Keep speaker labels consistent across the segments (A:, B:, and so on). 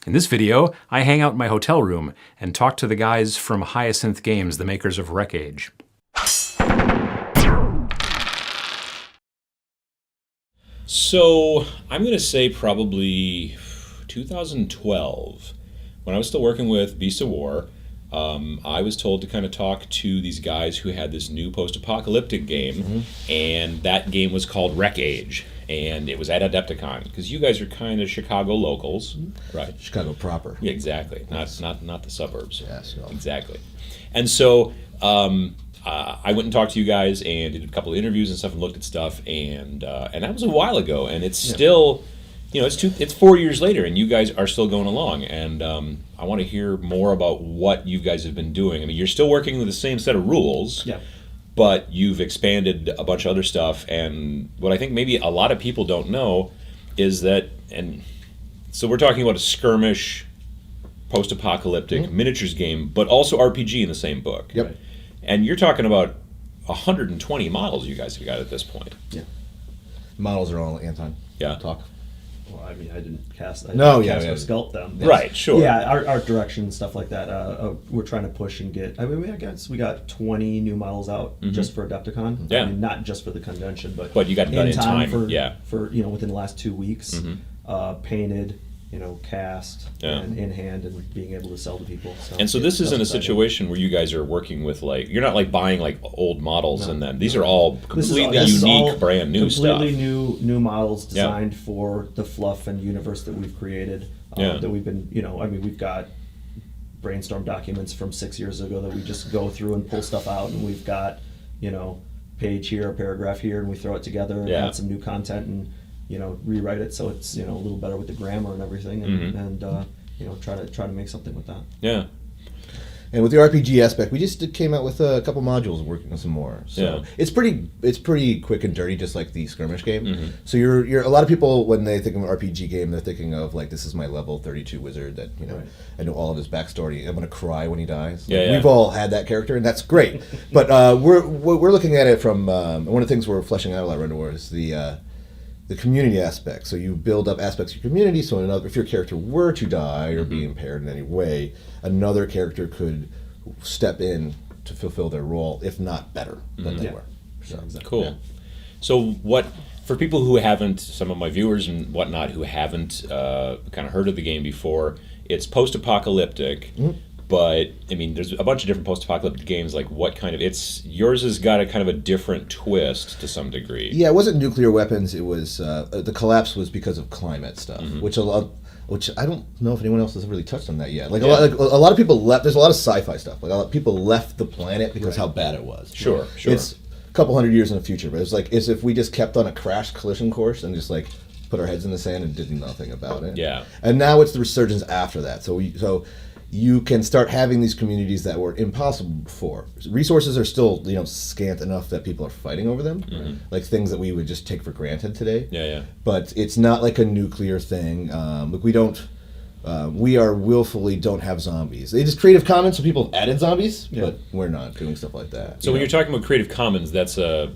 A: In this video, I hang out in my hotel room and talk to the guys from Hyacinth Games, the makers of Wreckage.
B: So, I'm going to say probably 2012. When I was still working with Beasts of War, I was told to kind of talk to these guys who had this new post-apocalyptic game, and that game was called Wreckage, and it was at Adepticon, because you guys are kind of Chicago locals, right?
C: Chicago proper.
B: Yeah, exactly. Not the suburbs.
C: Yes. No.
B: Exactly. And so I went and talked to you guys and did a couple of interviews and stuff and looked at stuff, and that was a while ago, and it's still, it's 4 years later, and you guys are still going along, and I want to hear more about what you guys have been doing. I mean, you're still working with the same set of rules.
D: Yeah.
B: But you've expanded a bunch of other stuff, and what I think maybe a lot of people don't know is that, and so we're talking about a skirmish, post-apocalyptic miniatures game, but also RPG in the same book.
C: Yep.
D: Right.
B: And you're talking about 120 models you guys have got at this point.
D: Yeah.
C: Models are all Anton.
B: Yeah.
C: Talk.
D: Well, I mean, I didn't cast. I
C: No,
D: didn't
C: yeah,
D: cast
C: yeah.
D: or sculpt them.
B: Right, sure.
D: Yeah, art direction and stuff like that. We're trying to push and get. I mean, I guess we got 20 new models out just for Adepticon.
B: Yeah.
D: I mean, not just for the convention,
B: But you got done in time,
D: for
B: yeah.
D: for within the last 2 weeks. Painted, cast,
B: Yeah.
D: and in hand, and being able to sell to people.
B: And so this isn't a
D: that's exciting.
B: situation where you guys are working with, like, you're not like buying like old models and then these are all
D: This is
B: completely
D: this is
B: unique,
D: all
B: brand new stuff.
D: completely new models designed for the fluff and universe that we've created. That we've been, I mean, we've got brainstorm documents from 6 years ago that we just go through and pull stuff out, and we've got, page here, a paragraph here, and we throw it together and add some new content and rewrite it so it's a little better with the grammar and everything, and try to make something with that.
B: Yeah.
C: And with the RPG aspect, we just came out with a couple modules, working on some more. So it's pretty quick and dirty, just like the skirmish game. So you're a lot of people, when they think of an RPG game, they're thinking of like, this is my level 32 wizard that
D: Right.
C: I know all of his backstory. I'm gonna cry when he dies.
B: Yeah, yeah.
C: We've all had that character, and that's great. But we're looking at it from one of the things we're fleshing out a lot right now is the community aspect. So you build up aspects of your community, so if your character were to die or be impaired in any way, another character could step in to fulfill their role, if not better than they were. So,
B: Cool.
C: yeah.
B: So what, for people who haven't, some of my viewers and whatnot who haven't kind of heard of the game before, it's post-apocalyptic, but I mean, there's a bunch of different post-apocalyptic games. Like, what kind of? Yours has got a kind of a different twist to some degree.
C: Yeah, it wasn't nuclear weapons. It was the collapse was because of climate stuff, which I don't know if anyone else has really touched on that yet. Like a lot of people left. There's a lot of sci-fi stuff. Like a lot of people left the planet because how bad it was.
B: Sure.
C: It's a couple hundred years in the future, but it's like as if we just kept on a crash collision course and just like put our heads in the sand and did nothing about it.
B: Yeah.
C: And now it's the resurgence after that. So you can start having these communities that were impossible before. Resources are still, scant enough that people are fighting over them, like things that we would just take for granted today.
B: Yeah.
C: But it's not like a nuclear thing. Look, we are willfully don't have zombies. It is Creative Commons, so people have added zombies, but we're not doing stuff like that.
B: So when you're talking about Creative Commons, that's a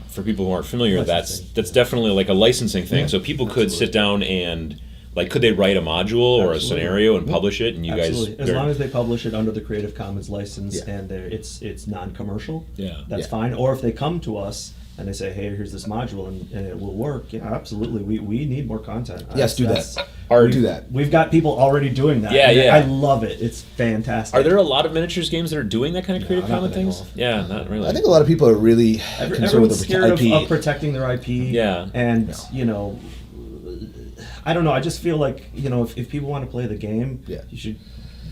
B: for people who aren't familiar, that's definitely like a licensing thing. So people could sit down and, like, could they write a module or a scenario and publish it, and you
D: Absolutely.
B: guys?
D: As long as they publish it under the Creative Commons license and it's non-commercial, that's fine. Or if they come to us and they say, hey, here's this module and it will work, absolutely. We need more content.
C: Yes, do that. Do that.
D: We've got people already doing that.
B: Yeah.
D: I love it. It's fantastic.
B: Are there a lot of miniatures games that are doing that kind of Creative Commons things? Yeah, not really.
C: I think a lot of people are really concerned with
D: Everyone's
C: the
D: scared
C: IP.
D: of protecting their IP.
B: Yeah.
D: And, I don't know. I just feel like, if people want to play the game, you should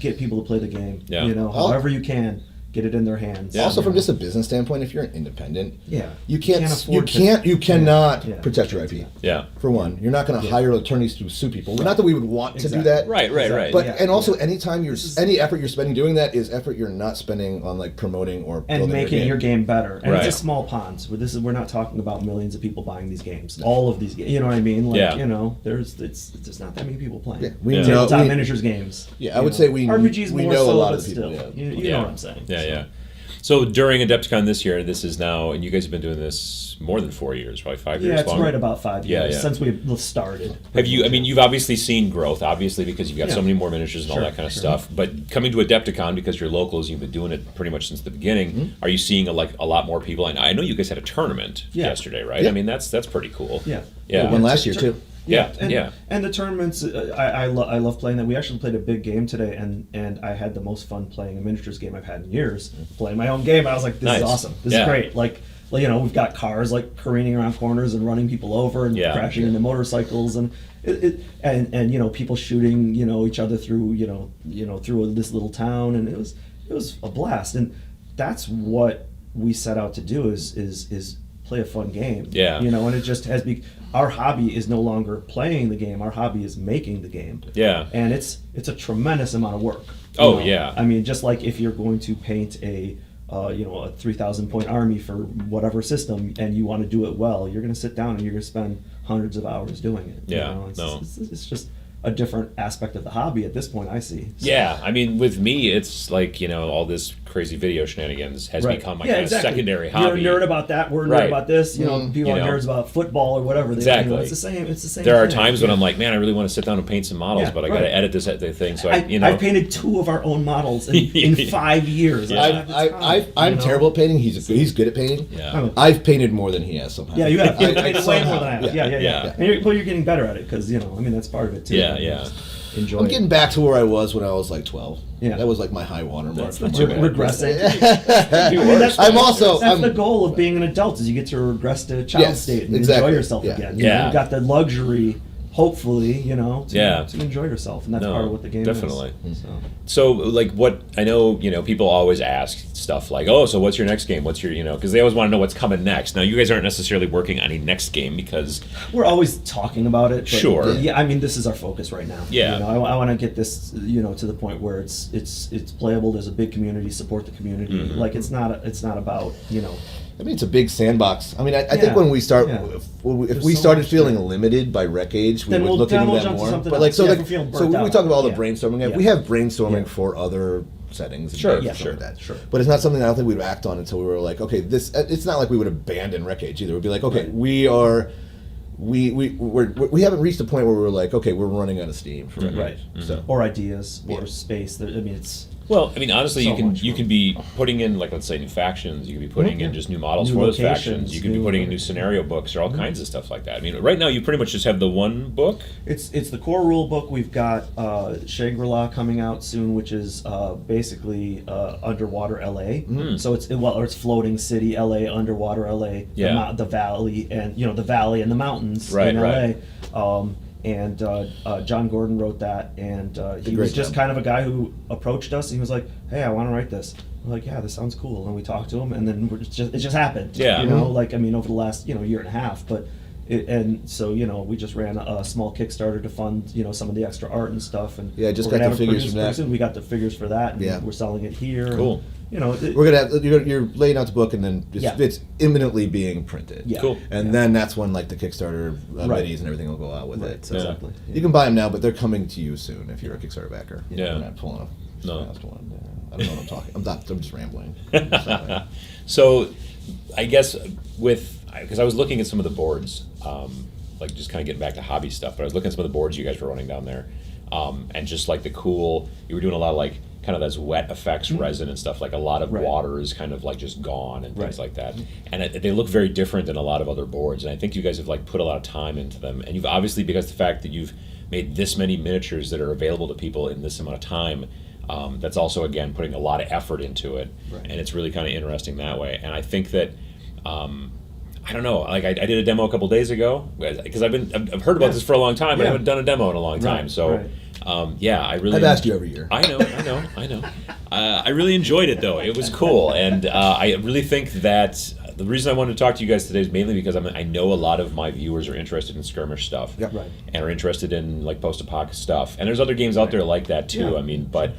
D: get people to play the game.
B: Yeah.
D: However you can, get it in their hands.
B: Yeah.
C: Also, from just a business standpoint, if you're an independent, you
D: afford
C: cannot protect your IP.
B: Yeah.
C: For one, you're not going to hire attorneys to sue people. Not that we would want to do that.
B: Right.
C: But and also, anytime any effort you're spending doing that is effort you're not spending on like promoting or
D: and
C: building
D: making your game better. And
B: Right.
D: it's a small pond. We're not talking about millions of people buying these games. All of these games. You know what I mean? Like, there's not that many people playing.
C: Yeah. We know
D: Tabletop miniatures games.
C: Yeah, I would say we
D: RPGs
C: we
D: more
C: know
D: so,
C: a lot
D: but
C: of people.
D: still.
C: Yeah.
D: You know what I'm saying.
B: Yeah. So during Adepticon this year, this is now, and you guys have been doing this more than 4 years, probably 5 years.
D: Yeah, it's
B: longer?
D: right about 5 years
B: Yeah.
D: since we started.
B: Have you? I mean, you've obviously seen growth, obviously, because you've got so
D: Yeah.
B: many more miniatures and all that kind of stuff. But coming to Adepticon, because you're locals, you've been doing it pretty much since the beginning. Are you seeing a lot more people? And I know you guys had a tournament yesterday, right?
C: Yeah.
B: I mean, that's pretty cool.
D: Yeah.
B: Yeah.
C: One last year too.
B: Yeah,
D: and,
B: yeah.
D: And the tournaments, I love playing that. We actually played a big game today, and I had the most fun playing a miniatures game I've had in years. Playing my own game, I was like, this is awesome. This is great. Like, we've got cars like careening around corners and running people over and crashing into motorcycles, and and people shooting each other through through this little town, and it was a blast. And that's what we set out to do is play a fun game.
B: Yeah.
D: And it just has our hobby is no longer playing the game. Our hobby is making the game.
B: Yeah.
D: And it's a tremendous amount of work.
B: Oh, yeah.
D: I mean, just like if you're going to paint a 3,000 point army for whatever system, and you want to do it well, you're going to sit down and you're going to spend hundreds of hours doing it.
B: Yeah.
D: It's just a different aspect of the hobby at this point, I see. So.
B: Yeah, I mean, with me, it's like, all this crazy video shenanigans has become my kind of secondary hobby.
D: You're a nerd about that. We're a nerd about this. People are nerds about football or whatever.
B: Exactly.
D: It's the same. It's the same.
B: There are
D: thing.
B: times when I'm like, man, I really want to sit down and paint some models, but I got to edit this thing. So
D: I've painted 2 of our own models in 5 years.
B: Yeah.
C: I'm terrible at painting. He's good at painting.
B: Yeah.
C: I've painted more than he has somehow.
D: Yeah, you have. You've painted way more than I have.
C: Yeah.
D: Yeah. And you're getting better at it because that's part of it too.
B: Yeah.
D: Enjoy.
C: I'm getting back to where I was when I was like 12.
D: Yeah.
C: That was like my high water mark.
B: That's not too bad.
D: Regressing.
B: That's
D: That's the goal of being an adult is you get to regress to child state and enjoy yourself again. You've got the luxury, hopefully, to enjoy yourself, and that's part of what the game
B: definitely.
D: is.
B: So, like, what I know, people always ask stuff like, "Oh, so what's your next game? What's your, because they always want to know what's coming next." Now, you guys aren't necessarily working on a next game because
D: we're always talking about it. But
B: Sure.
D: Yeah, I mean, this is our focus right now.
B: Yeah.
D: I want to get this, to the point where it's playable. There's a big community, support the community.
B: Mm-hmm.
D: Like it's not about
C: I mean, it's a big sandbox. I mean, I think when we start, if we
D: so
C: started
D: much
C: feeling
D: there.
C: limited by rec age, we
D: Then
C: would
D: we'll-
C: look
D: then
C: into
D: we'll
C: that
D: jump to
C: more.
D: something
C: But
D: else.
C: so
D: Yeah, if we're feeling
C: so
D: burnt
C: we
D: out.
C: talk about all the
D: Yeah.
C: brainstorming.
D: Yeah.
C: We have brainstorming
D: Yeah.
C: for other settings. And
B: Sure,
C: stuff
B: sure,
C: like that.
D: sure.
C: But it's not something I don't think we'd act on until we were like, okay, this. It's not like we would abandon rec age either. We'd be like, okay, we haven't reached a point where we're like, okay, we're running out of steam for rec
D: right.
C: age. So
D: or ideas or space. I mean, it's
B: Well, I mean, honestly,
D: So
B: you can
D: much
B: you
D: fun.
B: can be putting in, like, let's say, new factions. You can be putting in just new models
D: New
B: for those
D: locations,
B: factions. You can be
D: new-
B: putting in new scenario books or all kinds of stuff like that. I mean, right now you pretty much just have the one book.
D: It's the core rule book. We've got Shangri-La coming out soon, which is basically underwater LA. So it's floating city LA, underwater LA, the valley, and the valley and the mountains in LA. And John Gordon wrote that, and he was just kind of a guy who approached us. And he was like, "Hey, I want to write this." We're like, "Yeah, this sounds cool." And we talked to him, and then it just happened.
B: Yeah.
D: Over the last year and a half, but. So we just ran a small Kickstarter to fund some of the extra art and stuff, and
C: just
D: we're
C: got
D: gonna
C: the
D: have it
C: figures
D: produced
C: from that.
D: pretty soon. We got the figures for that, and we're selling it here.
B: Cool.
D: And,
C: we're gonna have you're laying out the book, and then it's imminently being printed.
D: Yeah.
B: Cool.
C: And then that's when like the Kickstarter minis and everything will go out with it. So
D: exactly.
C: you can buy them now, but they're coming to you soon if you're a Kickstarter backer.
B: Yeah.
C: We're not pulling a
B: No.
C: fast one. I don't know what I'm talking. I'm just rambling.
B: So, I guess because I was looking at some of the boards, like just kind of getting back to hobby stuff, but I was looking at some of the boards you guys were running down there, and just like you were doing a lot of like kind of those wet effects resin and stuff, like a lot of water is kind of like just gone and things like that, and they look very different than a lot of other boards, and I think you guys have like put a lot of time into them, and you've obviously, because the fact that you've made this many miniatures that are available to people in this amount of time, that's also again putting a lot of effort into it, and it's really kind of interesting that way, and I think that I don't know, like I did a demo a couple days ago because I've heard about this for a long time. I haven't done a demo in a long time, so
C: I've asked you every year.
B: I know. I really enjoyed it though. It was cool, and I really think that the reason I wanted to talk to you guys today is mainly because I know a lot of my viewers are interested in skirmish stuff, and are interested in like post-apoc stuff, and there's other games out there like that too. I mean, but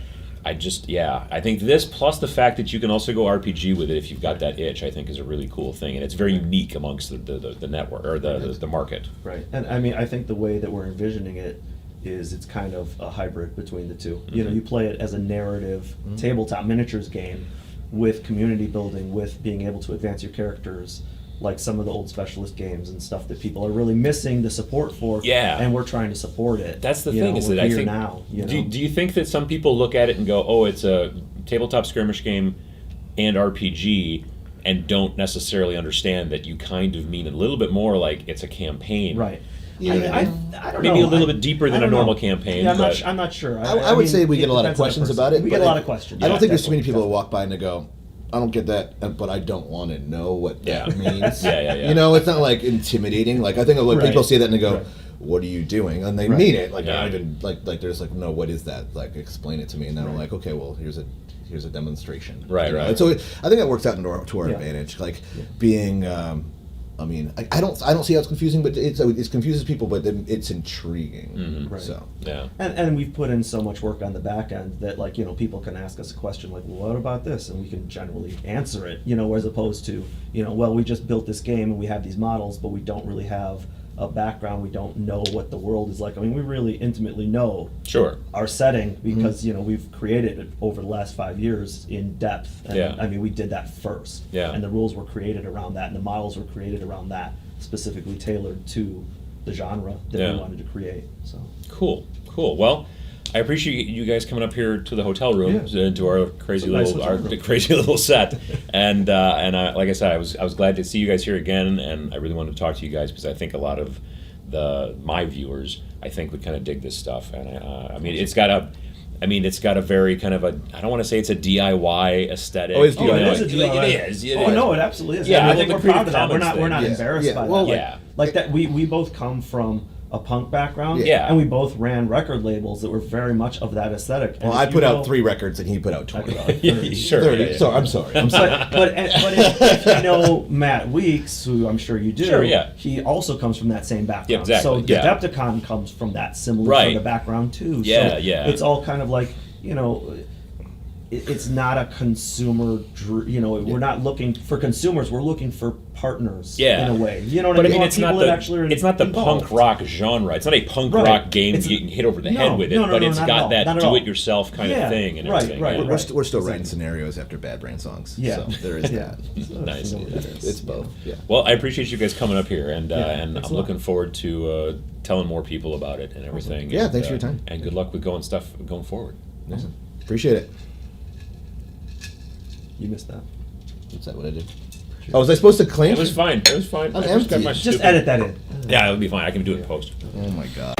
B: I think this plus the fact that you can also go RPG with it if you've got that itch, I think is a really cool thing, and it's very unique amongst the network or the market.
D: Right, and I mean, I think the way that we're envisioning it is it's kind of a hybrid between the two. You play it as a narrative tabletop miniatures game, with community building, with being able to advance your characters, like some of the old specialist games and stuff that people are really missing the support for.
B: Yeah.
D: And we're trying to support it.
B: That's the
D: You
B: thing
D: know,
B: is
D: we're
B: that I
D: here
B: think.
D: now. You
B: do,
D: know?
B: do you think that some people look at it and go, "Oh, it's a tabletop skirmish game and RPG," and don't necessarily understand that you kind of mean a little bit more like it's a campaign,
D: Right.
C: Yeah.
D: I don't
B: Maybe
D: know.
B: a little bit deeper than
D: I
B: a
D: don't
B: normal
D: know.
B: campaign.
D: Yeah,
B: but
D: I'm not sure.
C: I would
D: mean,
C: say we get a lot of
D: depends on the
C: questions
D: person.
C: about it.
D: We
C: but
D: get a lot of questions.
C: I don't
D: yeah,
C: think there's too many
D: definitely,
C: people that walk by and they go, I don't get that, but I don't want to know what that
B: Yeah.
C: means.
B: Yeah.
C: You know, it's not like intimidating. Like I think like
D: Right.
C: people see that and they go,
D: Right.
C: "What are you doing?" And they
D: Right.
C: mean it. Like
B: Yeah.
C: I even like they're just like, "No, what is that? Like explain it to me." And then I'm like, "Okay, well here's a demonstration."
B: Right,
C: You know?
B: right.
C: And so I think that works out to our
D: Yeah.
C: advantage. Like being. I mean, I don't see how it's confusing, but it confuses people, but then it's intriguing.
B: Mhm.
D: Right.
C: So
B: Yeah.
D: And we've put in so much work on the back end that, like, you know, people can ask us a question like, well, what about this? And we can generally answer it, you know, as opposed to, you know, well, we just built this game and we have these models, but we don't really have a background. We don't know what the world is like. I mean, we really intimately know
B: Sure.
D: our setting because, you know, we've created it over the last 5 years in depth. And,
B: Yeah.
D: I mean, we did that first.
B: Yeah.
D: And the rules were created around that, and the models were created around that, specifically tailored to the genre that
B: Yeah.
D: we wanted to create. So.
B: Cool. Well, I appreciate you guys coming up here to the hotel room to our crazy
D: It's a nice
B: little
D: hotel room.
B: crazy little set, and I, like I said, I was glad to see you guys here again, and I really wanted to talk to you guys because I think a lot of my viewers I think would kind of dig this stuff, and I mean it's got a very kind of a, I don't want to say it's a DIY aesthetic.
C: Oh, it's
B: you know,
C: DIY.
D: It is a DIY.
B: It is.
D: Oh no, it absolutely is.
B: Yeah,
D: I
B: well,
D: think
B: the
D: we're proud of
B: Creative
D: that. We're
B: Commons
D: not
B: thing.
D: embarrassed
C: Yeah.
D: by
C: Well,
D: that.
B: Yeah.
D: Like that. We both come from a punk background.
B: Yeah.
D: And we both ran record labels that were very much of that aesthetic. And
C: well,
D: if
C: I
D: you
C: put
D: go-
C: out 3 records and he put out
D: I
C: 20.
D: put out 30.
B: Sure.
C: 30.
B: Yeah.
C: So I'm sorry.
D: But if you know Matt Weeks, who I'm sure you do,
B: Sure, yeah.
D: he also comes from that same background.
B: Yeah, exactly,
D: So
B: yeah.
D: Adepticon comes from that similar
B: Right.
D: sort of background too.
B: Yeah,
D: so
B: yeah.
D: It's all kind of like, you know, it's not a consumer, you know, we're not looking for consumers, we're looking for partners
B: Yeah.
D: in a way. You know what
B: But
D: I
B: I
D: mean?
B: mean, it's not
D: People that actually are
B: the
D: involved.
B: punk rock genre. It's not a punk
D: Right.
B: rock game
D: It's-
B: you can hit over the
D: no,
B: head with it,
D: no, no,
B: but
D: no,
B: it's
D: not at all.
B: got that
D: Not at all.
B: do-it-yourself kind
D: Yeah,
B: of thing and
D: right,
B: everything.
D: right,
B: yeah.
D: right.
C: We're still writing scenarios after Bad Brain songs.
D: Yeah.
C: So there is
D: Yeah.
C: that.
D: So
B: Nice.
D: you know what it is.
C: It's both. Yeah.
B: Well, I appreciate you guys coming up here, and
D: thanks
B: I'm
D: a lot.
B: looking forward to telling more people about it and everything.
C: Yeah,
B: and,
C: thanks for your time.
B: And good luck with going forward.
C: Awesome. Appreciate it.
D: You missed that.
C: What's that? What I did? Oh, was I supposed to claim?
B: It was fine.
C: I'm
B: I just got
C: empty.
B: my
D: Just
B: stupid-
D: edit that in.
B: Yeah, it'll be fine. I can do it in post.
C: Oh my god.